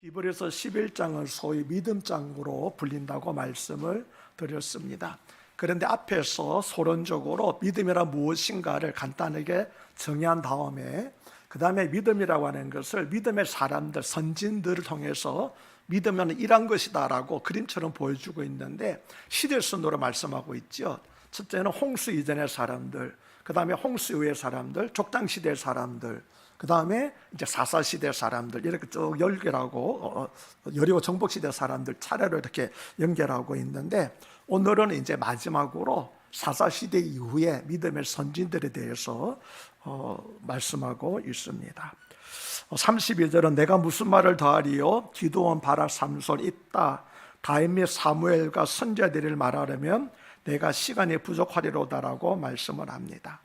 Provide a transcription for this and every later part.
히브리서 11장은 소위 믿음장으로 불린다고 말씀을 드렸습니다. 그런데 앞에서 서론적으로 믿음이란 무엇인가를 간단하게 정의한 다음에 그 다음에 믿음이라고 하는 것을 믿음의 사람들, 선진들을 통해서 믿으면 이런 것이다 라고 그림처럼 보여주고 있는데 시대순으로 말씀하고 있죠. 첫째는 홍수 이전의 사람들, 그 다음에 홍수 이후의 사람들, 족장시대의 사람들, 그 다음에 이제 사사시대 사람들 이렇게 쭉 연결하고 여리고 정복시대 사람들 차례로 이렇게 연결하고 있는데 오늘은 이제 마지막으로 사사시대 이후에 믿음의 선진들에 대해서 말씀하고 있습니다. 32절은 내가 무슨 말을 더하리요? 기드온, 바락, 삼손, 입다, 다윗 및 사무엘과 선지자들을 말하려면 내가 시간이 부족하리로다라고 말씀을 합니다.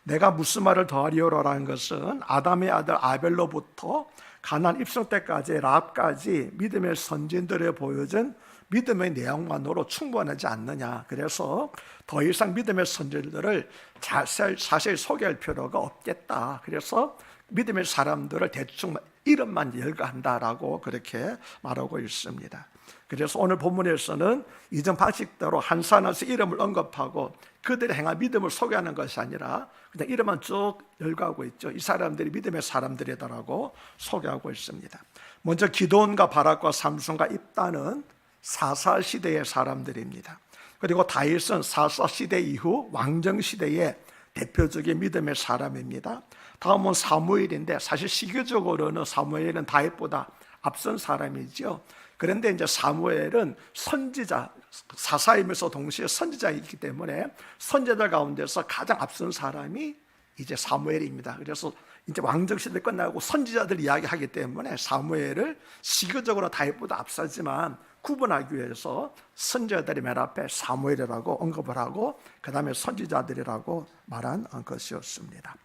내가 무슨 말을 더하리요라는 것은 아담의 아들 아벨로부터 가나안 입성 때까지 라합까지 믿음의 선진들에 보여준 믿음의 내용만으로 충분하지 않느냐. 그래서 더 이상 믿음의 선진들을 자세히 소개할 필요가 없겠다. 그래서 믿음의 사람들을 대충 이름만 열거한다라고 그렇게 말하고 있습니다. 그래서 오늘 본문에서는 이전 방식대로 한사나서 이름을 언급하고 그들의 행한 믿음을 소개하는 것이 아니라 그냥 이름만 쭉 열거하고 있죠. 이 사람들이 믿음의 사람들이다라고 소개하고 있습니다. 먼저 기드온과 바락과 삼손과 입다는 사사시대의 사람들입니다. 그리고 다윗은 사사시대 이후 왕정시대의 대표적인 믿음의 사람입니다. 다음은 사무엘인데 사실 시기적으로는 사무엘은 다윗보다 앞선 사람이죠. 그런데 이제 사무엘은 선지자, 사사이면서 동시에 선지자이기 때문에 선지자들 가운데서 가장 앞선 사람이 이제 사무엘입니다. 그래서 이제 왕정시대 끝나고 선지자들 이야기하기 때문에 사무엘을 시기적으로 다윗보다 앞서지만 구분하기 위해서 선지자들이 맨 앞에 사무엘이라고 언급을 하고 그 다음에 선지자들이라고 말한 것이었습니다.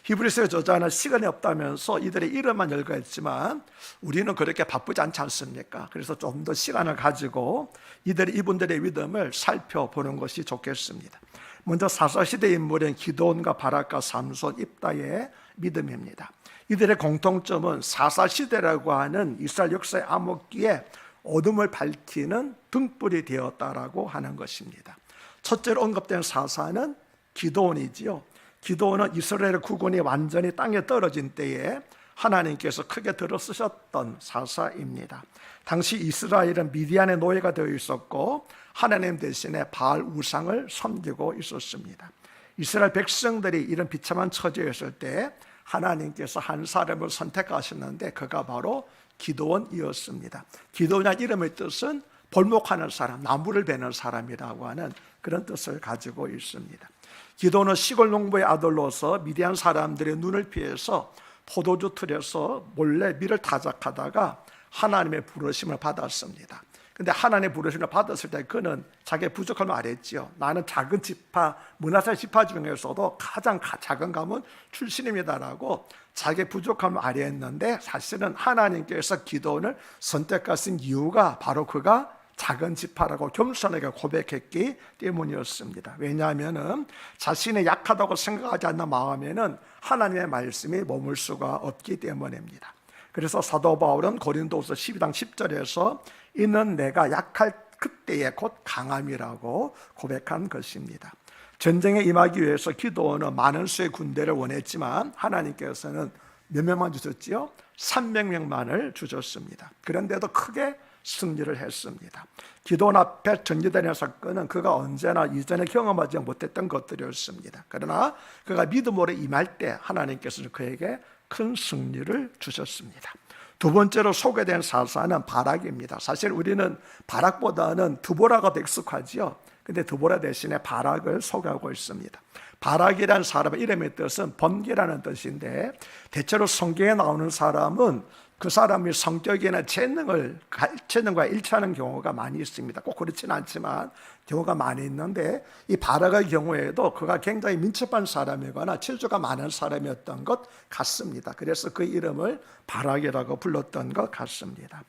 히브리서의 저자는 시간이 없다면서 이들의 이름만 열거했지만 우리는 그렇게 바쁘지 않지 않습니까? 그래서 좀 더 시간을 가지고 이분들의 믿음을 살펴보는 것이 좋겠습니다. 먼저 사사시대 인물인 기드온과 바락과 삼손, 입다의 믿음입니다. 이들의 공통점은 사사시대라고 하는 이스라엘 역사의 암흑기에 어둠을 밝히는 등불이 되었다라고 하는 것입니다. 첫째로 언급된 사사는 기드온이지요. 기드온은 이스라엘 국군이 완전히 땅에 떨어진 때에 하나님께서 크게 들어쓰셨던 사사입니다. 당시 이스라엘은 미디안의 노예가 되어 있었고 하나님 대신에 바알 우상을 섬기고 있었습니다. 이스라엘 백성들이 이런 비참한 처지에 있을 때 하나님께서 한 사람을 선택하셨는데 그가 바로 기드온이었습니다. 기드온이라는 이름의 뜻은 벌목하는 사람, 나무를 베는 사람이라고 하는 그런 뜻을 가지고 있습니다. 기드온은 시골 농부의 아들로서 미디안 사람들의 눈을 피해서 포도주 틀에서 몰래 밀을 타작하다가 하나님의 부르심을 받았습니다. 근데 하나님의 부르심을 받았을 때 그는 자기의 부족함을 알았지요. 나는 작은 지파, 므낫세 지파 중에서도 가장 작은 가문 출신입니다라고 자기의 부족함을 알았는데 사실은 하나님께서 기드온을 선택하신 이유가 바로 그가 작은 지파라고 겸손하게 고백했기 때문이었습니다. 왜냐하면 자신이 약하다고 생각하지 않는 마음에는 하나님의 말씀이 머물 수가 없기 때문입니다. 그래서 사도 바울은 고린도후서 12장 10절에서 이는 내가 약할 그때에 곧 강함이라고 고백한 것입니다. 전쟁에 임하기 위해서 기드온은 많은 수의 군대를 원했지만 하나님께서는 몇 명만 주셨지요? 300명만을 주셨습니다. 그런데도 크게 승리를 했습니다. 기드온 앞에 전개되는 사건은 그가 언제나 이전에 경험하지 못했던 것들이었습니다. 그러나 그가 믿음으로 임할 때 하나님께서 그에게 큰 승리를 주셨습니다. 두 번째로 소개된 사사는 바락입니다. 사실 우리는 바락보다는 드보라가 더 익숙하지요. 근데 드보라 대신에 바락을 소개하고 있습니다. 바락이라는 사람의 이름의 뜻은 번개라는 뜻인데 대체로 성경에 나오는 사람은 그 사람이 성격이나 재능과 일치하는 경우가 많이 있습니다. 꼭 그렇지는 않지만 경우가 많이 있는데 이 바락의 경우에도 그가 굉장히 민첩한 사람이거나 질주가 많은 사람이었던 것 같습니다. 그래서 그 이름을 바락이라고 불렀던 것 같습니다.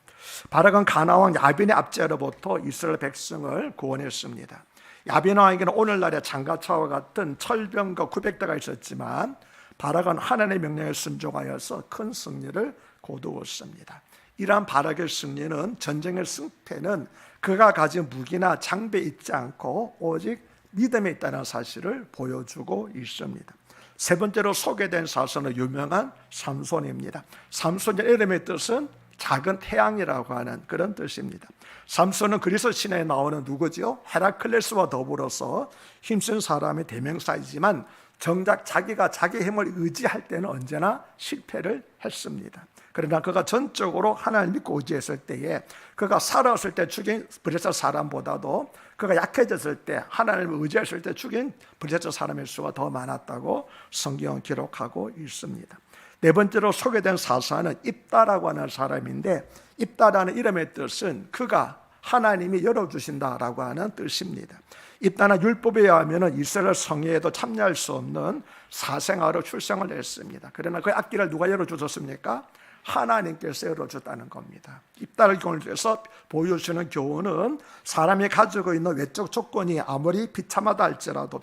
바락은 가나안 야빈의 압제로부터 이스라엘 백성을 구원했습니다. 야빈 왕에게는 오늘날의 장가차와 같은 철병과 구백대가 있었지만 바락은 하나님의 명령에 순종하여서 큰 승리를 거두었습니다. 이러한 바락의 승리는, 전쟁의 승패는 그가 가진 무기나 장비에 있지 않고 오직 믿음에 있다는 사실을 보여주고 있습니다. 세 번째로 소개된 사선은 유명한 삼손입니다. 삼손의 이름의 뜻은 작은 태양이라고 하는 그런 뜻입니다. 삼손은 그리스 신화에 나오는 누구지요? 헤라클레스와 더불어서 힘쓴 사람의 대명사이지만 정작 자기가 자기 힘을 의지할 때는 언제나 실패를 했습니다. 그러나 그가 전적으로 하나님을 믿고 의지했을 때에, 그가 살아왔을 때 죽인 브레스 사람보다도 그가 약해졌을 때, 하나님을 의지했을 때 죽인 브레스 사람의 수가 더 많았다고 성경은 기록하고 있습니다. 네 번째로 소개된 사사는 입다라고 하는 사람인데, 입다라는 이름의 뜻은 그가 하나님이 열어주신다라고 하는 뜻입니다. 입다는 율법에 의하면 이스라엘 성회에도 참여할 수 없는 사생아로 출생을 했습니다. 그러나 그 앞길을 누가 열어주셨습니까? 하나님께서 열어줬다는 겁니다. 입다를 통해서 보여주시는 교훈은 사람이 가지고 있는 외적 조건이 아무리 비참하다 할지라도,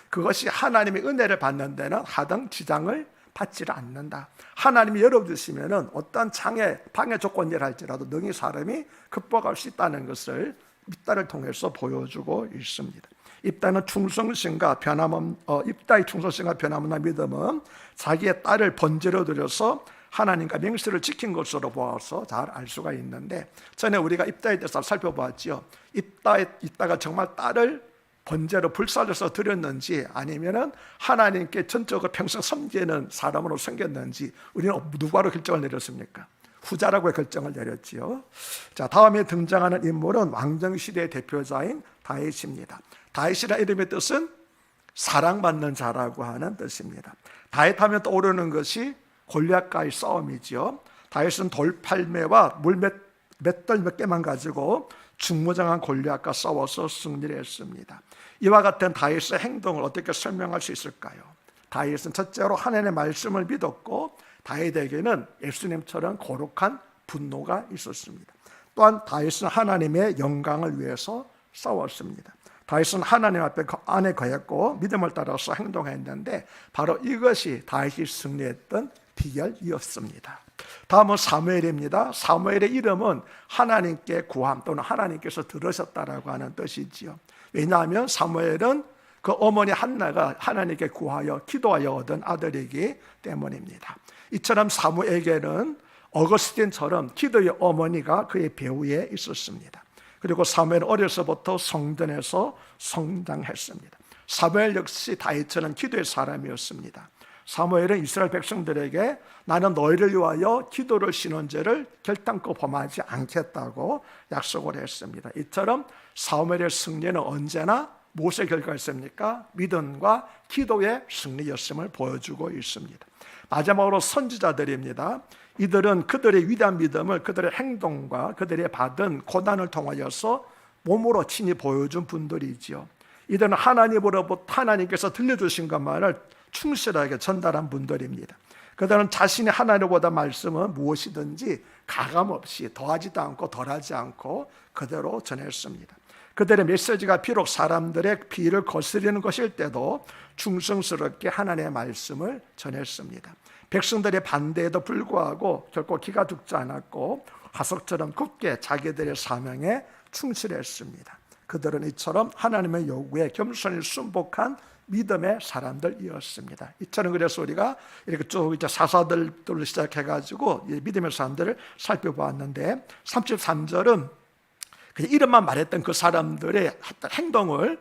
그것이 하나님의 은혜를 받는 데는 하등 지장을 받지를 않는다. 하나님이 열어주시면 어떤 방해 조건이라 할지라도 능히 사람이 극복할 수 있다는 것을 입다를 통해서 보여주고 있습니다. 입다의 충성심과 변함없는 믿음은 자기의 딸을 번제로 드려서 하나님과 맹세를 지킨 것으로 보아서 잘 알 수가 있는데, 전에 우리가 입다에 대해서 살펴보았죠. 입다가 정말 딸을 번제로 불살려서 드렸는지, 아니면은 하나님께 전적으로 평생 섬기는 사람으로 생겼는지, 우리는 누구로 결정을 내렸습니까? 후자라고 결정을 내렸지요. 자, 다음에 등장하는 인물은 왕정시대의 대표자인 다윗입니다. 다윗이라는 이름의 뜻은 사랑받는 자라고 하는 뜻입니다. 다윗하면 떠오르는 것이 골리앗과의 싸움이지요. 다윗은 돌팔매와 맷돌 몇 개만 가지고 중무장한 골리앗과 싸워서 승리를 했습니다. 이와 같은 다윗의 행동을 어떻게 설명할 수 있을까요? 다윗은 첫째로 하나님의 말씀을 믿었고, 다윗에게는 예수님처럼 거룩한 분노가 있었습니다. 또한 다윗은 하나님의 영광을 위해서 싸웠습니다. 다윗은 하나님 안에 거했고 믿음을 따라서 행동했는데, 바로 이것이 다윗이 승리했던 비결이었습니다. 다음은 사무엘입니다. 사무엘의 이름은 하나님께 구함 또는 하나님께서 들으셨다라고 하는 뜻이지요. 왜냐하면 사무엘은 그 어머니 한나가 하나님께 구하여 기도하여 얻은 아들이기 때문입니다. 이처럼 사무엘에게는 어거스틴처럼 기도의 어머니가 그의 배후에 있었습니다. 그리고 사무엘은 어려서부터 성전에서 성장했습니다. 사무엘 역시 다윗처럼 기도의 사람이었습니다. 사무엘은 이스라엘 백성들에게 나는 너희를 위하여 기도를 쉬는 죄를 결단코 범하지 않겠다고 약속을 했습니다. 이처럼 사무엘의 승리는 언제나 무엇의 결과였습니까? 믿음과 기도의 승리였음을 보여주고 있습니다. 마지막으로 선지자들입니다. 이들은 그들의 위대한 믿음을 그들의 행동과 그들의 받은 고난을 통하여서 몸으로 친히 보여준 분들이지요. 이들은 하나님께서 들려주신 것만을 충실하게 전달한 분들입니다. 그들은 자신이 하나님보다 말씀은 무엇이든지 가감없이 더하지도 않고 덜하지 않고 그대로 전했습니다. 그들의 메시지가 비록 사람들의 비위를 거스르는 것일 때도 충성스럽게 하나님의 말씀을 전했습니다. 백성들의 반대에도 불구하고 결코 기가 죽지 않았고 화석처럼 굳게 자기들의 사명에 충실했습니다. 그들은 이처럼 하나님의 요구에 겸손히 순복한 믿음의 사람들이었습니다. 이처럼 그래서 우리가 이렇게 쭉 이제 사사들로 시작해가지고 믿음의 사람들을 살펴보았는데, 33절은 그냥 이름만 말했던 그 사람들의 행동을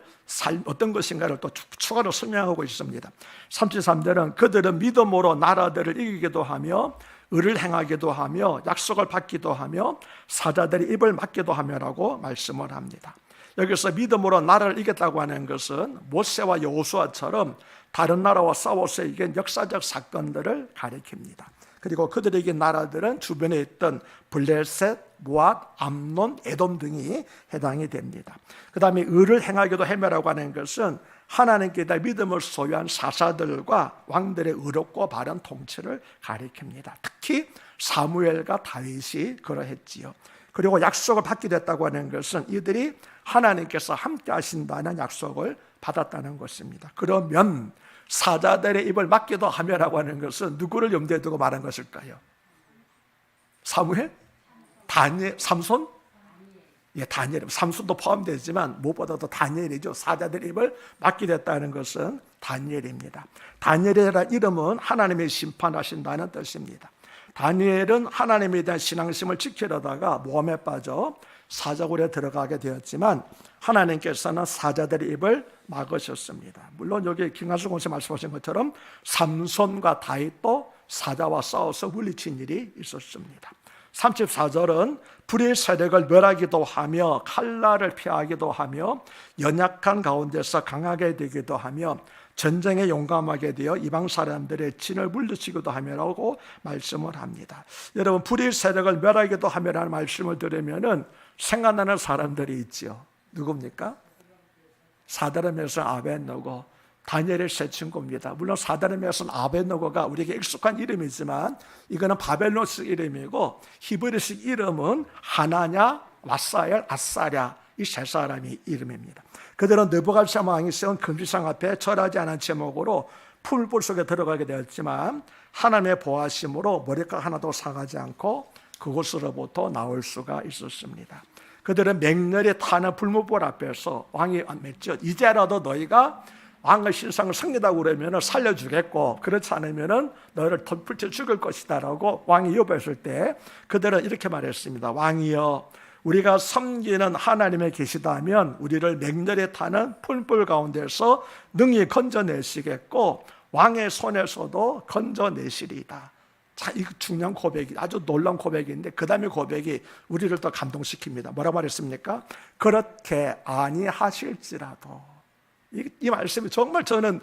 어떤 것인가를 또 추가로 설명하고 있습니다. 33절은 그들은 믿음으로 나라들을 이기기도 하며 의를 행하기도 하며 약속을 받기도 하며 사자들의 입을 막기도 하며라고 말씀을 합니다. 여기서 믿음으로 나라를 이겼다고 하는 것은 모세와 여호수아처럼 다른 나라와 싸워서 이긴 역사적 사건들을 가리킵니다. 그리고 그들의 이긴 나라들은 주변에 있던 블레셋, 모압, 암논, 에돔 등이 해당이 됩니다. 그 다음에 의를 행하기도 하며라고 하는 것은 하나님께 대한 믿음을 소유한 사사들과 왕들의 의롭고 바른 통치를 가리킵니다. 특히 사무엘과 다윗이 그러했지요. 그리고 약속을 받게 됐다고 하는 것은 이들이 하나님께서 함께 하신다는 약속을 받았다는 것입니다. 그러면 사자들의 입을 막기도 하며라고 하는 것은 누구를 염두에 두고 말한 것일까요? 사무엘? 다니엘? 삼손? 예, 다니엘. 삼손도 포함되지만 무엇보다도 다니엘이죠. 사자들의 입을 막게 됐다는 것은 다니엘입니다. 다니엘이라는 이름은 하나님이 심판하신다는 뜻입니다. 다니엘은 하나님에 대한 신앙심을 지키려다가 모험에 빠져 사자굴에 들어가게 되었지만 하나님께서는 사자들의 입을 막으셨습니다. 물론 여기 김한수 공사 말씀하신 것처럼 삼손과 다윗도 사자와 싸워서 물리친 일이 있었습니다. 34절은 불의 세력을 멸하기도 하며 칼날을 피하기도 하며 연약한 가운데서 강하게 되기도 하며 전쟁에 용감하게 되어 이방 사람들의 진을 물리치기도 하며라고 말씀을 합니다. 여러분, 불의 세력을 멸하기도 하며라는 말씀을 들으면은 생각나는 사람들이 있죠. 누굽니까? 사드락메삭 아벳느고, 다니엘의 세 친구입니다. 물론 사드락메삭 아벳느고가 우리에게 익숙한 이름이지만 이거는 바벨론식 이름이고 히브리식 이름은 하나냐, 왓사엘, 아사랴, 이 세 사람이 이름입니다. 그들은 느부갓네살 왕이 세운 금지상 앞에 절하지 않은 제목으로 풀불 속에 들어가게 되었지만 하나님의 보호하심으로 머리카락 하나도 상하지 않고 그곳으로부터 나올 수가 있었습니다. 그들은 맹렬히 타는 불못불 앞에서 왕이 맺죠. 이제라도 너희가 왕의 신상을 섬기다고 그러면 살려주겠고 그렇지 않으면 너희를 덤불쳐 죽일 것이다 라고 왕이 여부했을 때 그들은 이렇게 말했습니다. 왕이여, 우리가 섬기는 하나님의 계시다면 우리를 맹렬히 타는 풀불 가운데서 능히 건져내시겠고 왕의 손에서도 건져내시리이다. 자, 이 중요한 고백이, 아주 놀라운 고백인데 그 다음에 고백이 우리를 더 감동시킵니다. 뭐라고 말했습니까? 그렇게 아니하실지라도. 이 말씀이 정말 저는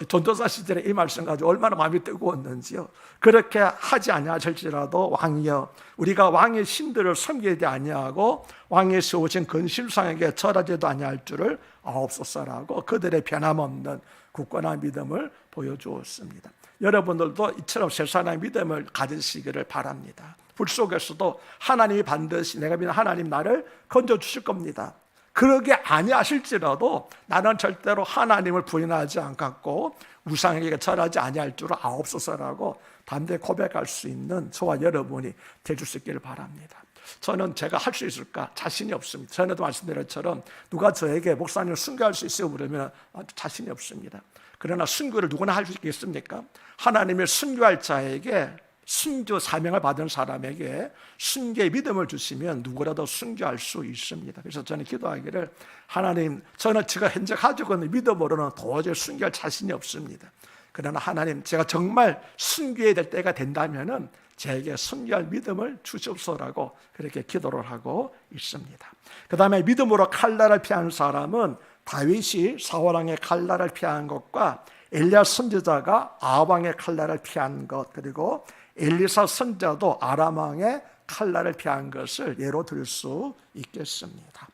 전도사 시절에 이 말씀 가지고 얼마나 마음이 뜨거웠는지요. 그렇게 하지 아니하실지라도 왕이여, 우리가 왕의 신들을 섬기지 아니하고 왕의 세우신 근심상에게 절하지도 아니할 줄을 아옵소서라고 그들의 변함없는 굳건한 믿음을 보여주었습니다. 여러분들도 이처럼 세 사람의 믿음을 가지시기를 바랍니다. 불 속에서도 하나님이 반드시, 내가 믿는 하나님 나를 건져주실 겁니다. 그러게 아니하실지라도 나는 절대로 하나님을 부인하지 않겠고 우상에게 절하지 아니할 줄을 아옵소서라고 담대히 고백할 수 있는 저와 여러분이 되줄 수 있기를 바랍니다. 저는 제가 할 수 있을까? 자신이 없습니다. 전에도 말씀드린 것처럼 누가 저에게 목사님을 순교할 수 있어요? 그러면 자신이 없습니다. 그러나 순교를 누구나 할 수 있겠습니까? 하나님의 순교할 자에게, 순교 사명을 받은 사람에게 순교의 믿음을 주시면 누구라도 순교할 수 있습니다. 그래서 저는 기도하기를, 하나님, 저는 제가 현재 가지고 있는 믿음으로는 도저히 순교할 자신이 없습니다. 그러나 하나님, 제가 정말 순교해야 될 때가 된다면은 제게 순교할 믿음을 주시옵소서라고 그렇게 기도를 하고 있습니다. 그 다음에 믿음으로 칼날을 피한 사람은 다윗이 사울왕의 칼날을 피한 것과 엘리야 선지자가 아합왕의 칼날을 피한 것, 그리고 엘리사 선지자도 아람왕의 칼날을 피한 것을 예로 들 수 있겠습니다.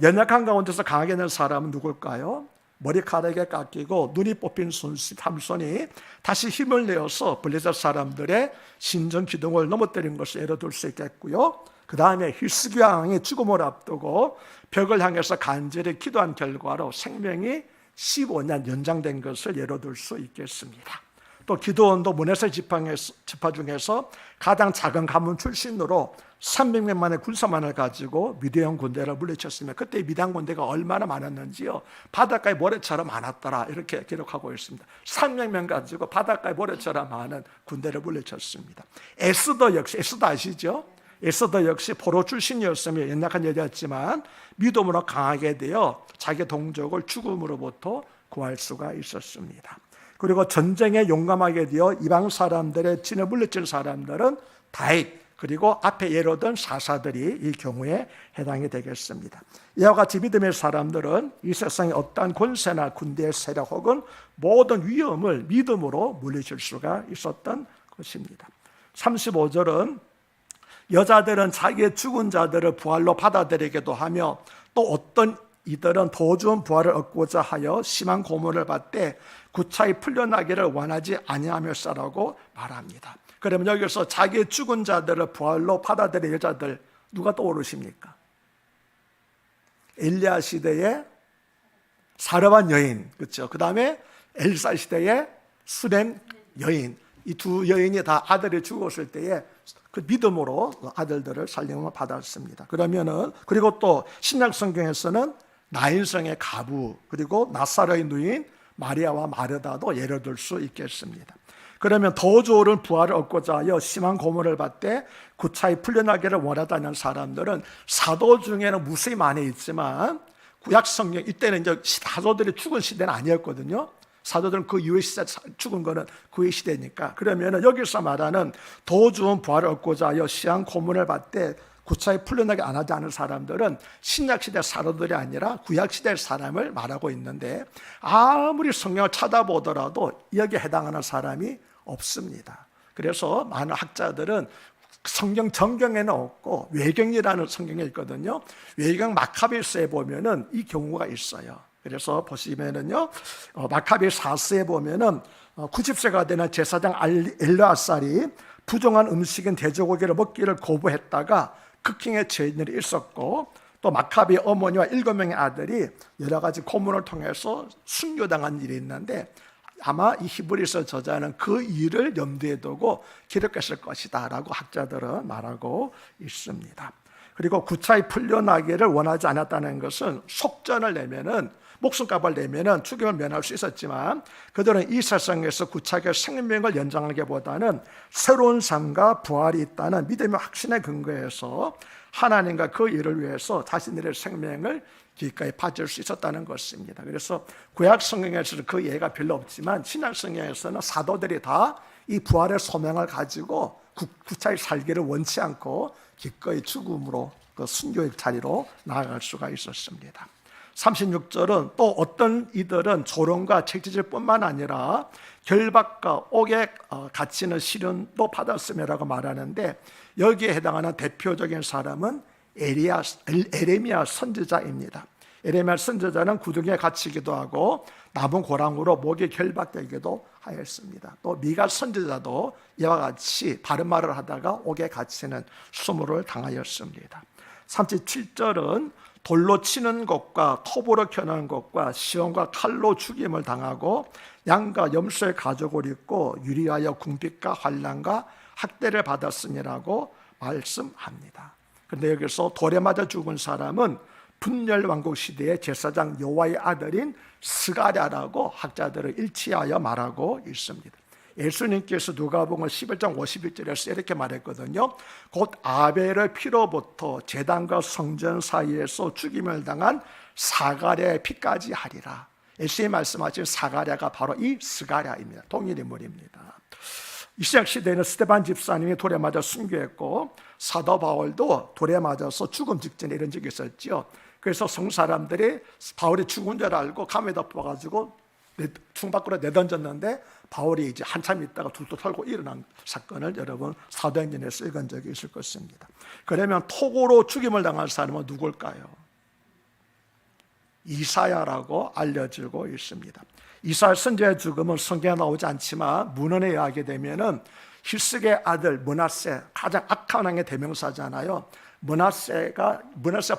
연약한 가운데서 강하게 된 사람은 누굴까요? 머리카락에 깎이고 눈이 뽑힌 삼손이 다시 힘을 내어서 블레셋 사람들의 신전 기둥을 넘어뜨린 것을 예로 들 수 있겠고요. 그 다음에 히스기 왕이 죽음을 앞두고 벽을 향해서 간절히 기도한 결과로 생명이 15년 연장된 것을 예로 들 수 있겠습니다. 또 기드온도 문에서 지파 중에서 가장 작은 가문 출신으로 300명만의 군사만을 가지고 미디안 군대를 물리쳤으며 그때 미디안 군대가 얼마나 많았는지요, 바닷가의 모래처럼 많았더라 이렇게 기록하고 있습니다. 300명 가지고 바닷가의 모래처럼 많은 군대를 물리쳤습니다. 에스더 역시, 에스더 아시죠? 에스더 역시 포로 출신이었으며 연약한 여자였지만 믿음으로 강하게 되어 자기 동족을 죽음으로부터 구할 수가 있었습니다. 그리고 전쟁에 용감하게 되어 이방 사람들의 진을 물리친 사람들은 다윗, 그리고 앞에 예로 든 사사들이 이 경우에 해당이 되겠습니다. 이와 같이 믿음의 사람들은 이 세상의 어떠한 권세나 군대의 세력 혹은 모든 위험을 믿음으로 물리칠 수가 있었던 것입니다. 35절은 여자들은 자기의 죽은 자들을 부활로 받아들이기도 하며 또 어떤 이들은 더 좋은 부활을 얻고자 하여 심한 고문을 받되 구차히 풀려나기를 원하지 아니하며서라고 말합니다. 그러면 여기서 자기의 죽은 자들을 부활로 받아들인 여자들 누가 떠오르십니까? 엘리야 시대의 사르반 여인, 그렇죠? 그 다음에 엘사 시대의 수렘 여인, 이 두 여인이 다 아들이 죽었을 때에 그 믿음으로 아들들을 살림을 받았습니다. 그러면은 그리고 또 신약 성경에서는 나인성의 가부 그리고 나사로의 누인 마리아와 마르다도 예를 들 수 있겠습니다. 그러면 더 좋은 부활을 얻고자 하여 심한 고문을 받되 구차히 풀려나기를 원하다는 사람들은 사도 중에는 무수히 많이 있지만 구약 성경 이때는 이제 사도들이 죽은 시대는 아니었거든요. 사도들은 그 이후의 시대 죽은 거는 그의 시대니까. 그러면은 여기서 말하는 더 좋은 부활을 얻고자 하여 심한 고문을 받되 구차히 풀려나게 안 하지 않은 사람들은 신약시대 사도들이 아니라 구약시대 사람을 말하고 있는데 아무리 성경을 찾아보더라도 여기에 해당하는 사람이 없습니다. 그래서 많은 학자들은 성경 정경에는 없고 외경이라는 성경이 있거든요. 외경 마카베스에 보면은 이 경우가 있어요. 그래서 보시면은요, 마카베 4서에 보면은 90세가 되는 제사장 엘르아살이 부정한 음식인 돼지고기를 먹기를 거부했다가 극형에 처한 일이 있었고, 또 마카베 어머니와 7명의 아들이 여러 가지 고문을 통해서 순교당한 일이 있는데 아마 이 히브리서 저자는 그 일을 염두에 두고 기록했을 것이다 라고 학자들은 말하고 있습니다. 그리고 구차히 풀려나기를 원하지 않았다는 것은 속전을 내면은 목숨값을 내면은 죽임을 면할 수 있었지만 그들은 이 세상에서 구차하게 생명을 연장하기보다는 새로운 삶과 부활이 있다는 믿음의 확신에 근거해서 하나님과 그 일을 위해서 자신들의 생명을 기꺼이 바칠 수 있었다는 것입니다. 그래서 구약 성경에서는 그 예가 별로 없지만 신약 성경에서는 사도들이 다 이 부활의 소명을 가지고 구차히 살기를 원치 않고 기꺼이 죽음으로 그 순교의 자리로 나아갈 수가 있었습니다. 36절은 또 어떤 이들은 조롱과 책짓을 뿐만 아니라 결박과 옥에 갇히는 시련도 받았음이라고 말하는데 여기에 해당하는 대표적인 사람은 에레미야 선지자입니다. 에레미야 선지자는 구덩이에 갇히기도 하고 나무 고랑으로 목에 결박되기도 하였습니다. 또 미가 선지자도 이와 같이 바른 말을 하다가 옥에 갇히는 수모를 당하였습니다. 37절은 돌로 치는 것과 톱으로 겨누는 것과 시험과 칼로 죽임을 당하고 양과 염소의 가죽을 입고 유리하여 궁핍과 환난과 학대를 받았음이라고 말씀합니다. 그런데 여기서 돌에 맞아 죽은 사람은 분열왕국 시대의 제사장 요아의 아들인 스가랴라고 학자들을 일치하여 말하고 있습니다. 예수님께서 누가복음 11장 51절에서 이렇게 말했거든요. 곧 아벨의 피로부터 제단과 성전 사이에서 죽임을 당한 사가랴의 피까지 하리라. 예수님이 말씀하신 사가랴가 바로 이 스가랴입니다. 동일 인물입니다. 이시작 시대에는 스데반 집사님이 돌에 맞아 순교했고 사도 바울도 돌에 맞아서 죽음 직전에 이런 적이 있었죠. 그래서 성사람들이 바울이 죽은 줄 알고 감에 덮어가지고 중 밖으로 내던졌는데 바울이 이제 한참 있다가 둘둘 털고 일어난 사건을 여러분 사도행전에서 읽은 적이 있을 것입니다. 그러면 톡으로 죽임을 당한 사람은 누굴까요? 이사야라고 알려지고 있습니다. 이사야 선지자의 죽음은 성경에 나오지 않지만 문헌에 의하게 되면은 힐스의 아들 므낫세, 가장 악한 왕의 대명사잖아요. 므낫세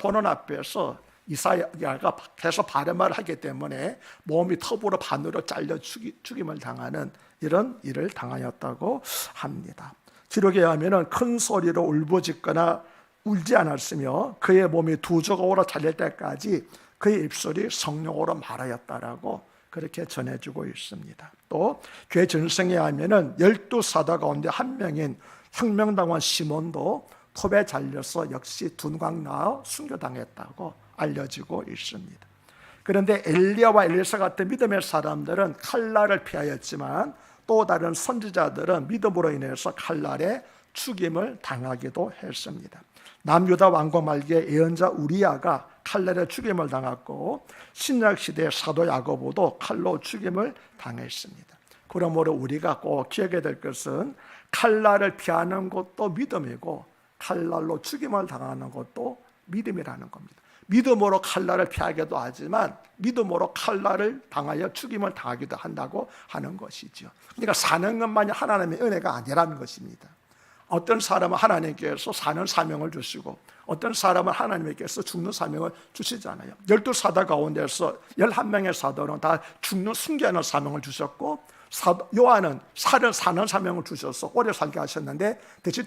보는 앞에서 이사야가 계속 발음을 하기 때문에 몸이 톱으로 반으로 잘려 죽임을 당하는 이런 일을 당하였다고 합니다. 기록에 의하면 큰 소리로 울부짖거나 울지 않았으며 그의 몸이 두 조각으로 잘릴 때까지 그의 입술이 성령으로 말하였다라고 그렇게 전해주고 있습니다. 또 교회 전승에 의하면 12사도 가운데 한 명인 혁명당원 시몬도 톱에 잘려서 역시 둔광 나아 순교당했다고 알려지고 있습니다. 그런데 엘리야와 엘리사 같은 믿음의 사람들은 칼날을 피하였지만 또 다른 선지자들은 믿음으로 인해서 칼날에 죽임을 당하기도 했습니다. 남유다 왕국 말기에 예언자 우리야가 칼날에 죽임을 당했고 신약시대의 사도 야고보도 칼로 죽임을 당했습니다. 그러므로 우리가 꼭 기억해야 될 것은 칼날을 피하는 것도 믿음이고 칼날로 죽임을 당하는 것도 믿음이라는 겁니다. 믿음으로 칼날을 피하기도 하지만 믿음으로 칼날을 당하여 죽임을 당하기도 한다고 하는 것이죠. 그러니까 사는 것만이 하나님의 은혜가 아니라는 것입니다. 어떤 사람은 하나님께서 사는 사명을 주시고 어떤 사람은 하나님께서 죽는 사명을 주시잖아요. 12사도 가운데서 11명의 사도는 다 죽는 순교하는 사명을 주셨고 요한은 사는 사명을 주셔서 오래 살게 하셨는데 대신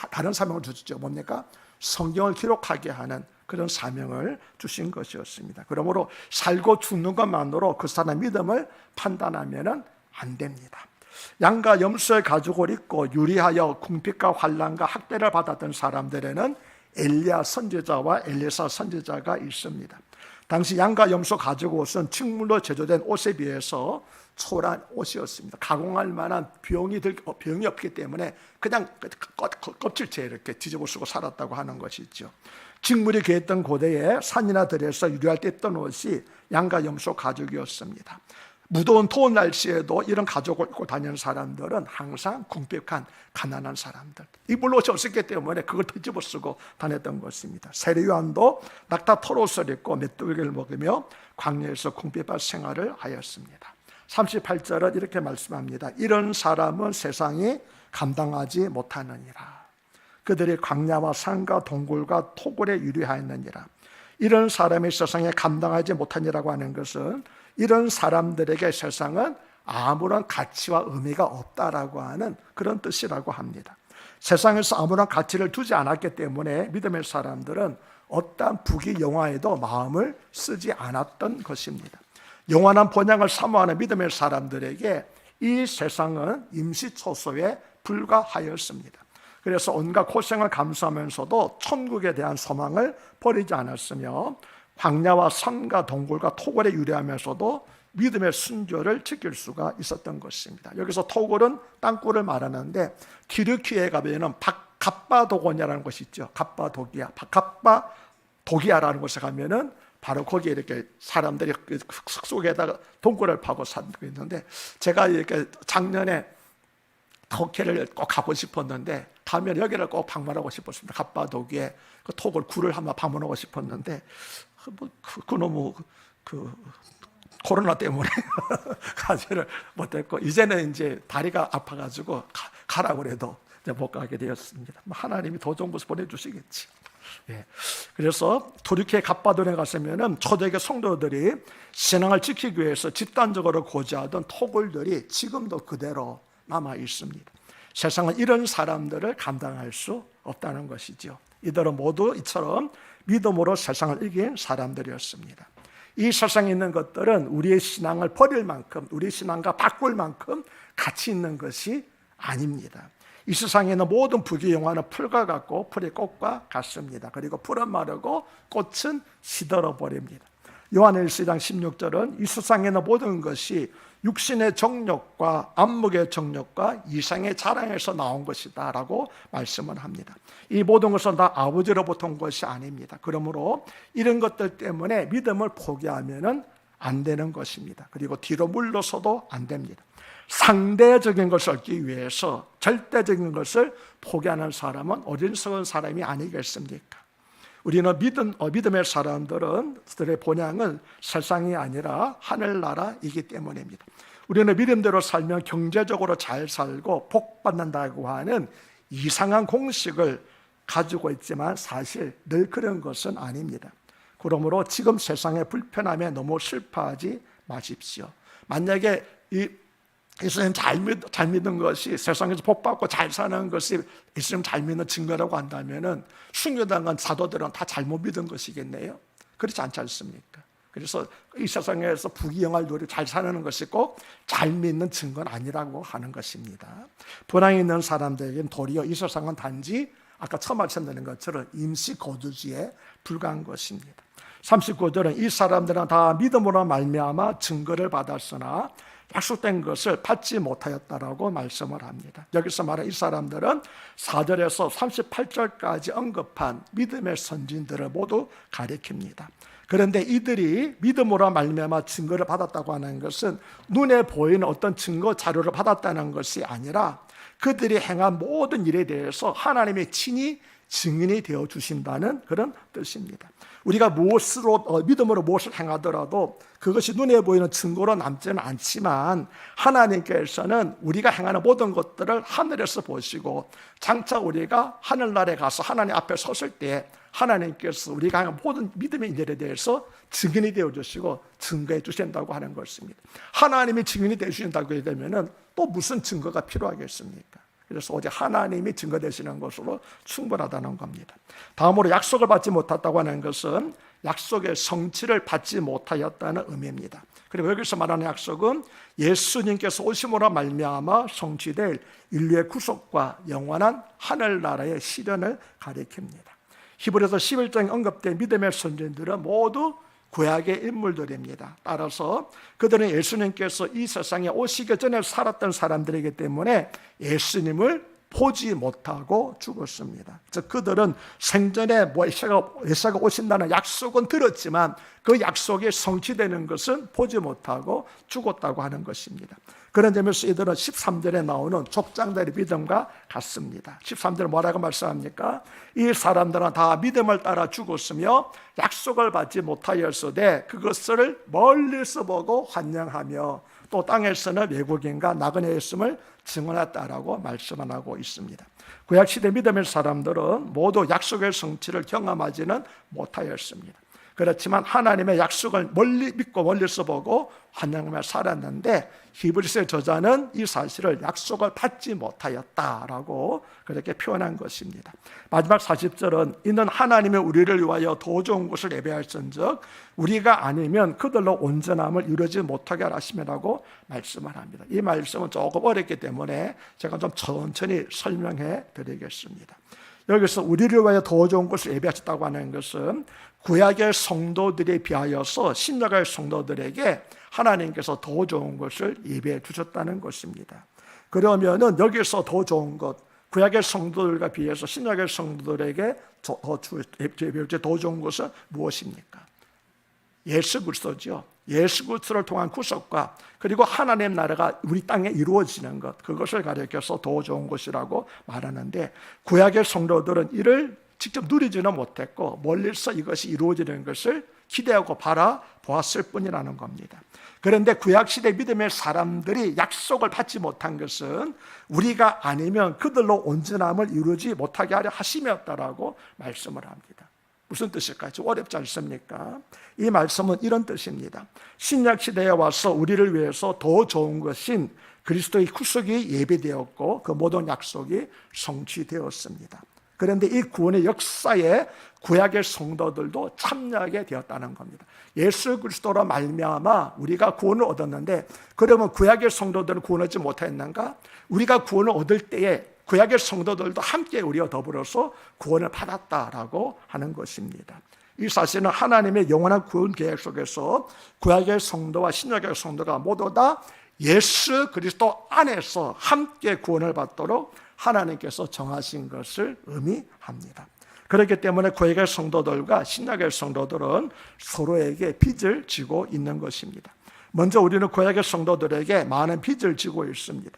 다른 사명을 주셨죠. 뭡니까? 성경을 기록하게 하는 그런 사명을 주신 것이었습니다. 그러므로 살고 죽는 것만으로 그 사람의 믿음을 판단하면 안 됩니다. 양과 염소의 가죽을 입고 유리하여 궁핍과 환난과 학대를 받았던 사람들에는 엘리야 선지자와 엘리사 선지자가 있습니다. 당시 양과 염소 가죽 옷은 식물로 제조된 옷에 비해서 초라한 옷이었습니다. 가공할 만한 비용이 없기 때문에 그냥 껍질째 이렇게 뒤집어 쓰고 살았다고 하는 것이죠. 직물이 귀했던 고대에 산이나 들에서 유리할 때 입던 옷이 양과 염소 가죽이었습니다. 무더운 더운 날씨에도 이런 가죽을 입고 다니는 사람들은 항상 궁핍한 가난한 사람들, 입을 옷이 없었기 때문에 그걸 뒤집어 쓰고 다녔던 것입니다. 세례요한도 낙타 털옷을 입고 메뚜기를 먹으며 광야에서 궁핍한 생활을 하였습니다. 38절은 이렇게 말씀합니다. 이런 사람은 세상이 감당하지 못하느니라. 그들이 광야와 산과 동굴과 토굴에 유리하였느니라. 이런 사람이 세상에 감당하지 못하니라고 하는 것은 이런 사람들에게 세상은 아무런 가치와 의미가 없다라고 하는 그런 뜻이라고 합니다. 세상에서 아무런 가치를 두지 않았기 때문에 믿음의 사람들은 어떠한 부귀 영화에도 마음을 쓰지 않았던 것입니다. 영원한 본향을 사모하는 믿음의 사람들에게 이 세상은 임시초소에 불과하였습니다. 그래서 온갖 고생을 감수하면서도 천국에 대한 소망을 버리지 않았으며 광야와 산과 동굴과 토굴에 유리하면서도 믿음의 순교를 지킬 수가 있었던 것입니다. 여기서 토굴은 땅굴을 말하는데 튀르키예에 가면 갑바도고냐라는 곳이 있죠. 갑바도기아라는 곳에 가면은 바로 거기에 이렇게 사람들이 속에다가 동굴을 파고 살고 있는데, 제가 이렇게 작년에 터키를 꼭 가고 싶었는데 가면 여기를 꼭 방문하고 싶었습니다. 갑바도기에 그 토굴 굴을 한번 방문하고 싶었는데 너무 코로나 때문에 가지를 못했고, 이제는 이제 다리가 아파가지고 가라고 해도 못 가게 되었습니다. 하나님이 도정부서 보내주시겠지. 예. 그래서 투르키의 갑바도에 갔으면은 초대교 성도들이 신앙을 지키기 위해서 집단적으로 고지하던 토굴들이 지금도 그대로 남아 있습니다. 세상은 이런 사람들을 감당할 수 없다는 것이죠. 이들은 모두 이처럼 믿음으로 세상을 이긴 사람들이었습니다. 이 세상에 있는 것들은 우리의 신앙을 버릴 만큼, 우리의 신앙과 바꿀 만큼 가치 있는 것이 아닙니다. 이 세상에 있는 모든 부귀 영화는 풀과 같고 풀이 꽃과 같습니다. 그리고 풀은 마르고 꽃은 시들어 버립니다. 요한일서 2장 16절은 이 세상에 있는 모든 것이 육신의 정욕과 안목의 정욕과 이상의 자랑에서 나온 것이다 라고 말씀을 합니다. 이 모든 것은 다 아버지로부터 온 것이 아닙니다. 그러므로 이런 것들 때문에 믿음을 포기하면 안 되는 것입니다. 그리고 뒤로 물러서도 안 됩니다. 상대적인 것을 얻기 위해서 절대적인 것을 포기하는 사람은 어리석은 사람이 아니겠습니까? 우리는 믿음의 사람들은 그들의 본향은 세상이 아니라 하늘나라이기 때문입니다. 우리는 믿음대로 살면 경제적으로 잘 살고 복 받는다고 하는 이상한 공식을 가지고 있지만 사실 늘 그런 것은 아닙니다. 그러므로 지금 세상의 불편함에 너무 슬퍼하지 마십시오. 만약에 예수님 잘 믿는 것이 세상에서 복받고 잘 사는 것이 예수님 잘 믿는 증거라고 한다면 순교당한 사도들은 다 잘못 믿은 것이겠네요. 그렇지 않지 않습니까? 그래서 이 세상에서 부귀영화를 누리고 잘 사는 것이 꼭 잘 믿는 증거는 아니라고 하는 것입니다. 불황이 있는 사람들에게는 도리어 이 세상은 단지 아까 처음 말씀드린 것처럼 임시 거주지에 불과한 것입니다. 39절은 이 사람들은 다 믿음으로 말미암아 증거를 받았으나 약속된 것을 받지 못하였다라고 말씀을 합니다. 여기서 말하는 이 사람들은 4절에서 38절까지 언급한 믿음의 선진들을 모두 가리킵니다. 그런데 이들이 믿음으로 말미암아 증거를 받았다고 하는 것은 눈에 보이는 어떤 증거 자료를 받았다는 것이 아니라 그들이 행한 모든 일에 대해서 하나님이 친히 증인이 되어 주신다는 그런 뜻입니다. 우리가 믿음으로 무엇을 행하더라도 그것이 눈에 보이는 증거로 남지는 않지만 하나님께서는 우리가 행하는 모든 것들을 하늘에서 보시고 장차 우리가 하늘나라에 가서 하나님 앞에 섰을 때 하나님께서 우리가 하는 모든 믿음의 일들에 대해서 증인이 되어 주시고 증거해 주신다고 하는 것입니다. 하나님이 증인이 되어 주신다고 되면은 또 무슨 증거가 필요하겠습니까? 그래서 오직 하나님이 증거되시는 것으로 충분하다는 겁니다. 다음으로 약속을 받지 못했다고 하는 것은 약속의 성취를 받지 못하였다는 의미입니다. 그리고 여기서 말하는 약속은 예수님께서 오심으로 말미암아 성취될 인류의 구속과 영원한 하늘나라의 실현을 가리킵니다. 히브리서 11장에 언급된 믿음의 선진들은 모두 구약의 인물들입니다. 따라서 그들은 예수님께서 이 세상에 오시기 전에 살았던 사람들이기 때문에 예수님을 보지 못하고 죽었습니다. 즉 그들은 생전에 메시아가 오신다는 약속은 들었지만 그 약속이 성취되는 것은 보지 못하고 죽었다고 하는 것입니다. 그런 점에서 이들은 13절에 나오는 족장들의 믿음과 같습니다. 13절에 뭐라고 말씀합니까? 이 사람들은 다 믿음을 따라 죽었으며 약속을 받지 못하였으되 그것을 멀리서 보고 환영하며 또 땅에서는 외국인과 나그네의 있음을 증언했다라고 말씀을 하고 있습니다. 구약시대 믿음의 사람들은 모두 약속의 성취를 경험하지는 못하였습니다. 그렇지만 하나님의 약속을 멀리 믿고 멀리서 보고 환영하며 살았는데 히브리서의 저자는 이 사실을 약속을 받지 못하였다라고 그렇게 표현한 것입니다. 마지막 40절은 이는 하나님의 우리를 위하여 더 좋은 것을 예배할진즉 우리가 아니면 그들로 온전함을 이루지 못하게 하심이라고 말씀을 합니다. 이 말씀은 조금 어렵기 때문에 제가 좀 천천히 설명해 드리겠습니다. 여기서 우리를 위하여 더 좋은 것을 예배하셨다고 하는 것은 구약의 성도들에 비하여서 신약의 성도들에게 하나님께서 더 좋은 것을 예배해 주셨다는 것입니다. 그러면은 여기서 더 좋은 것, 구약의 성도들과 비해서 신약의 성도들에게 더 좋은 것은 무엇입니까? 예수 그리스도죠. 예수 그리스도를 통한 구속과 그리고 하나님 나라가 우리 땅에 이루어지는 것, 그것을 가리켜서 더 좋은 것이라고 말하는데 구약의 성도들은 이를 직접 누리지는 못했고 멀리서 이것이 이루어지는 것을 기대하고 바라보았을 뿐이라는 겁니다. 그런데 구약시대 믿음의 사람들이 약속을 받지 못한 것은 우리가 아니면 그들로 온전함을 이루지 못하게 하려 하심이었다라고 말씀을 합니다. 무슨 뜻일까요? 좀 어렵지 않습니까? 이 말씀은 이런 뜻입니다. 신약시대에 와서 우리를 위해서 더 좋은 것인 그리스도의 구속이 예비되었고 그 모든 약속이 성취되었습니다. 그런데 이 구원의 역사에 구약의 성도들도 참여하게 되었다는 겁니다. 예수 그리스도로 말미암아 우리가 구원을 얻었는데 그러면 구약의 성도들은 구원하지 못했는가? 우리가 구원을 얻을 때에 구약의 성도들도 함께 우리와 더불어서 구원을 받았다라고 하는 것입니다. 이 사실은 하나님의 영원한 구원 계획 속에서 구약의 성도와 신약의 성도가 모두 다 예수 그리스도 안에서 함께 구원을 받도록 하나님께서 정하신 것을 의미합니다. 그렇기 때문에 구약의 성도들과 신약의 성도들은 서로에게 빚을 지고 있는 것입니다. 먼저 우리는 구약의 성도들에게 많은 빚을 지고 있습니다.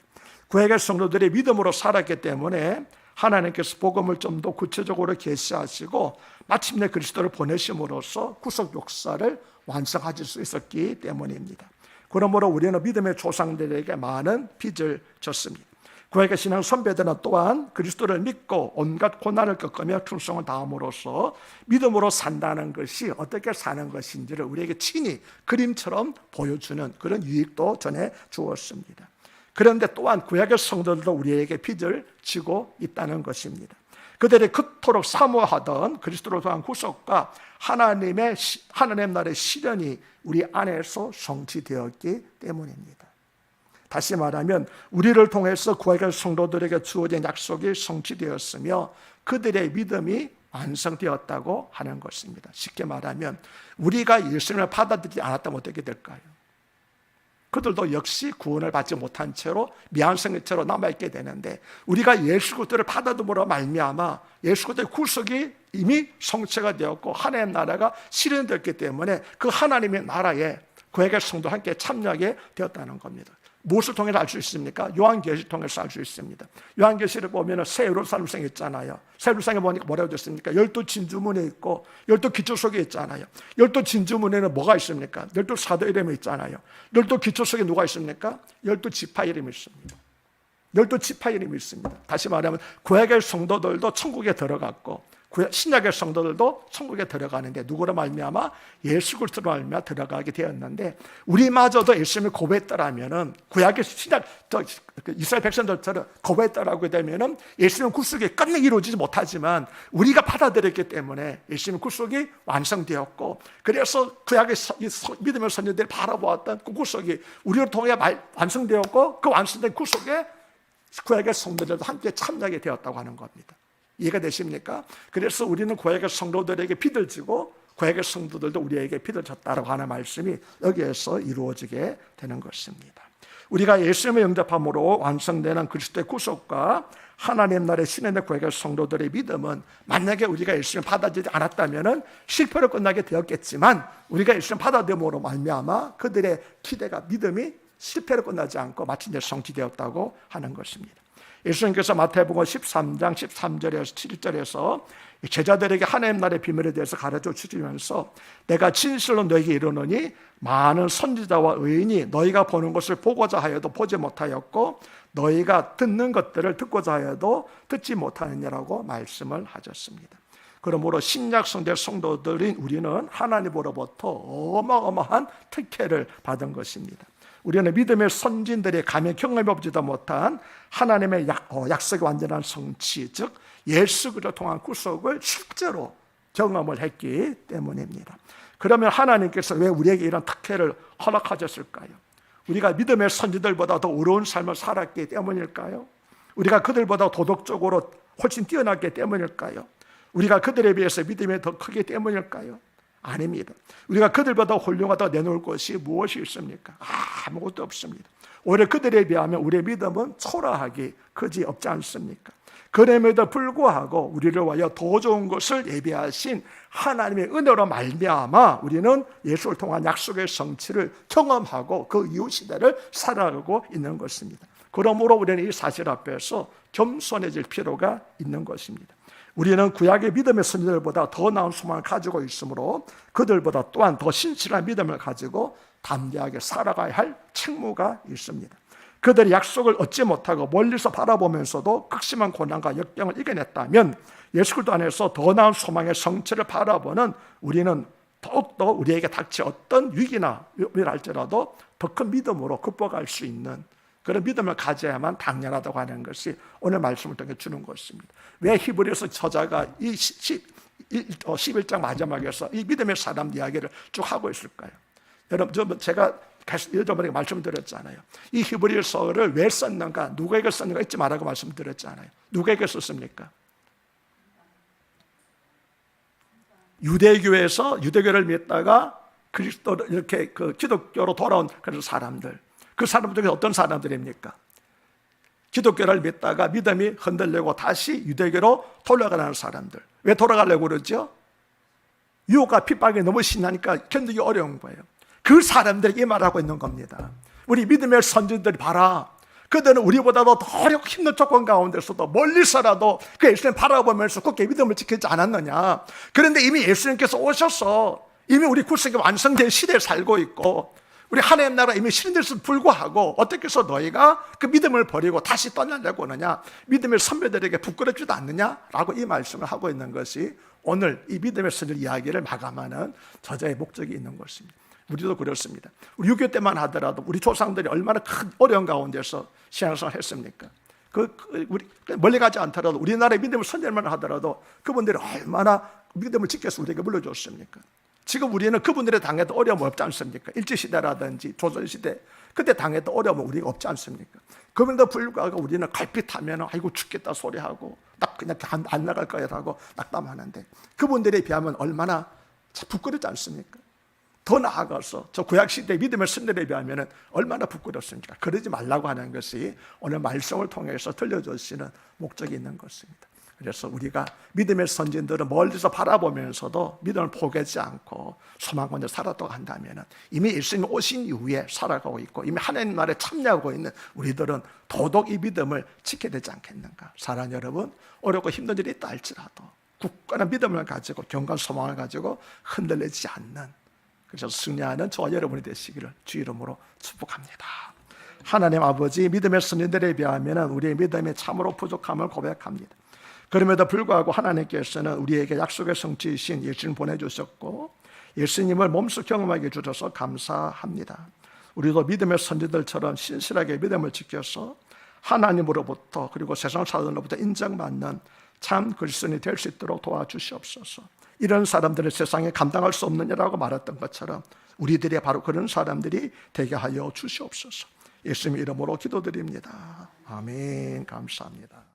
구약의 성도들이 믿음으로 살았기 때문에 하나님께서 복음을 좀 더 구체적으로 계시하시고 마침내 그리스도를 보내심으로써 구속 역사를 완성하실 수 있었기 때문입니다. 그러므로 우리는 믿음의 조상들에게 많은 빚을 졌습니다. 구약의 신앙 선배들은 또한 그리스도를 믿고 온갖 고난을 겪으며 충성을 다함으로써 믿음으로 산다는 것이 어떻게 사는 것인지를 우리에게 친히 그림처럼 보여주는 그런 유익도 전해 주었습니다. 그런데 또한 구약의 성도들도 우리에게 빚을 지고 있다는 것입니다. 그들이 그토록 사모하던 그리스도로 통한 구속과 하나님 나라의 실현이 우리 안에서 성취되었기 때문입니다. 다시 말하면 우리를 통해서 구약의 성도들에게 주어진 약속이 성취되었으며 그들의 믿음이 완성되었다고 하는 것입니다. 쉽게 말하면 우리가 예수님을 받아들이지 않았다면 어떻게 될까요? 그들도 역시 구원을 받지 못한 채로 미완성의 채로 남아있게 되는데 우리가 예수 그리스도를 받아들므로 말미암아 예수 그리스도의 구속이 이미 성취가 되었고 하나님의 나라가 실현되었기 때문에 그 하나님의 나라에 구약의 성도 함께 참여하게 되었다는 겁니다. 무엇을 통해서 알 수 있습니까? 요한계시를 통해서 알 수 있습니다. 요한계시를 보면 새 예루살렘성이 있잖아요. 새 예루살렘에 보니까 뭐라고 되어 있습니까? 12진주문에 있고 12기초석에 있잖아요. 12진주문에는 뭐가 있습니까? 12사도 이름이 있잖아요. 12기초석에 누가 있습니까? 12지파 이름이 있습니다. 12지파 이름이 있습니다. 다시 말하면 구약의 성도들도 천국에 들어갔고 신약의 성도들도 천국에 들어가는데 누구로 말미암아? 예수 그리스도로 말미암아 들어가게 되었는데, 우리마저도 예수님을 고백했더라면은, 구약의 신약 이스라엘 백성들처럼 고백했더라고 되면은 예수님 구속이 끝내 이루어지지 못하지만 우리가 받아들였기 때문에 예수님 구속이 완성되었고, 그래서 구약의 믿음의 선조들이 바라보았던 그 구속이 우리를 통해 완성되었고, 그 완성된 구속에 구약의 성도들도 함께 참여하게 되었다고 하는 겁니다. 이해가 되십니까? 그래서 우리는 구약의 성도들에게 빚을 지고 구약의 성도들도 우리에게 빚을 졌다라고 하는 말씀이 여기에서 이루어지게 되는 것입니다. 우리가 예수님을 영접함으로 완성되는 그리스도의 구속과 하나님 나라의 신의 구약의 성도들의 믿음은, 만약에 우리가 예수님을 받아들이지 않았다면 실패로 끝나게 되었겠지만, 우리가 예수님을 받아들임으로 말미암아 그들의 기대가, 믿음이 실패로 끝나지 않고 마침내 성취되었다고 하는 것입니다. 예수님께서 마태복음 13장 13절에서 7절에서 제자들에게 하나님 나라의 비밀에 대해서 가르쳐 주시면서, 내가 진실로 너에게 이르노니 많은 선지자와 의인이 너희가 보는 것을 보고자 하여도 보지 못하였고 너희가 듣는 것들을 듣고자 하여도 듣지 못하느냐라고 말씀을 하셨습니다. 그러므로 신약 성대 성도들인 우리는 하나님으로부터 어마어마한 특혜를 받은 것입니다. 우리는 믿음의 선진들이 감히 경험해보지도 못한 하나님의 약속의 완전한 성취, 즉 예수 그리스도를 통한 구속을 실제로 경험을 했기 때문입니다. 그러면 하나님께서 왜 우리에게 이런 특혜를 허락하셨을까요? 우리가 믿음의 선지들보다 더 어려운 삶을 살았기 때문일까요? 우리가 그들보다 도덕적으로 훨씬 뛰어났기 때문일까요? 우리가 그들에 비해서 믿음이 더 크기 때문일까요? 아닙니다. 우리가 그들보다 훌륭하다 내놓을 것이 무엇이 있습니까? 아무것도 없습니다. 오히려 그들에 비하면 우리의 믿음은 초라하기 그지 없지 않습니까? 그럼에도 불구하고 우리를 위하여 더 좋은 것을 예비하신 하나님의 은혜로 말미암아 우리는 예수를 통한 약속의 성취를 경험하고 그 이후 시대를 살아가고 있는 것입니다. 그러므로 우리는 이 사실 앞에서 겸손해질 필요가 있는 것입니다. 우리는 구약의 믿음의 선지자들보다 더 나은 소망을 가지고 있으므로 그들보다 또한 더 신실한 믿음을 가지고 담대하게 살아가야 할 책무가 있습니다. 그들이 약속을 얻지 못하고 멀리서 바라보면서도 극심한 고난과 역경을 이겨냈다면 예수 그리스도 안에서 더 나은 소망의 성취를 바라보는 우리는 더욱더 우리에게 닥치 어떤 위기나 할지라도 더 큰 믿음으로 극복할 수 있는 그런 믿음을 가져야만 당연하다고 하는 것이 오늘 말씀을 통해 주는 것입니다. 왜 히브리서 저자가 이 11장 마지막에서 이 믿음의 사람 이야기를 쭉 하고 있을까요? 여러분, 제가 여러분에게 말씀드렸잖아요. 이 히브리서를 왜 썼는가, 누구에게 썼는가 잊지 말라고 말씀드렸잖아요. 누구에게 썼습니까? 유대교에서 유대교를 믿다가 그리스도를 이렇게 기독교로 돌아온 그런 사람들, 그 사람들이 어떤 사람들입니까? 기독교를 믿다가 믿음이 흔들리고 다시 유대교로 돌아가는 사람들. 왜 돌아가려고 그러죠? 유혹과 핍박이 너무 심하니까 견디기 어려운 거예요. 그 사람들이 이 말하고 있는 겁니다. 우리 믿음의 선지자들이 봐라, 그들은 우리보다도 더 어렵고 힘든 조건 가운데서도 멀리서라도 그 예수님 바라보면서 굳게 믿음을 지키지 않았느냐. 그런데 이미 예수님께서 오셔서 이미 우리 구속이 완성된 시대에 살고 있고 우리 하나님 나라 이미 실현됐음에도 불구하고 어떻게 해서 너희가 그 믿음을 버리고 다시 떠나려고 하느냐, 믿음의 선배들에게 부끄럽지도 않느냐라고 이 말씀을 하고 있는 것이 오늘 이 믿음의 선지 이야기를 마감하는 저자의 목적이 있는 것입니다. 우리도 그렇습니다. 우리 6.25 때만 하더라도 우리 조상들이 얼마나 큰 어려운 가운데서 신앙생활을 했습니까? 우리 멀리 가지 않더라도 우리나라의 믿음을 선전만 하더라도 그분들이 얼마나 믿음을 지켜서 우리에게 물려줬습니까? 지금 우리는 그분들의 당해도 어려움 없지 않습니까? 일제시대라든지 조선시대 그때 당해도 어려움은 우리가 없지 않습니까? 그럼에도 불구하고 우리는 갈빛하면 아이고 죽겠다 소리하고 그냥 안 나갈 거야 하고 낙담하는데 그분들에 비하면 얼마나 부끄럽지 않습니까? 더 나아가서 저 구약시대 믿음의 선배들에 비하면 얼마나 부끄럽습니까? 그러지 말라고 하는 것이 오늘 말씀을 통해서 들려주시는 목적이 있는 것입니다. 그래서 우리가 믿음의 선진들은 멀리서 바라보면서도 믿음을 포기하지 않고 소망 가운데 살았다고 한다면 이미 예수님이 오신 이후에 살아가고 있고 이미 하나님 나라에 참여하고 있는 우리들은 더더욱 이 믿음을 지켜야 되지 않겠는가. 사랑하는 여러분, 어렵고 힘든 일이 있다 할지라도 굳건한 믿음을 가지고 경건 소망을 가지고 흔들리지 않는, 그래서 승리하는 저와 여러분이 되시기를 주 이름으로 축복합니다. 하나님 아버지, 믿음의 선진들에 비하면 우리의 믿음이 참으로 부족함을 고백합니다. 그럼에도 불구하고 하나님께서는 우리에게 약속의 성취이신 예수님 보내주셨고 예수님을 몸소 경험하게 해주셔서 감사합니다. 우리도 믿음의 선지들처럼 신실하게 믿음을 지켜서 하나님으로부터 그리고 세상 사람들로부터 인정받는 참 그리스도인이 될 수 있도록 도와주시옵소서. 이런 사람들을 세상에 감당할 수 없는 이라고 말했던 것처럼 우리들이 바로 그런 사람들이 되게 하여 주시옵소서. 예수님 이름으로 기도드립니다. 아멘. 감사합니다.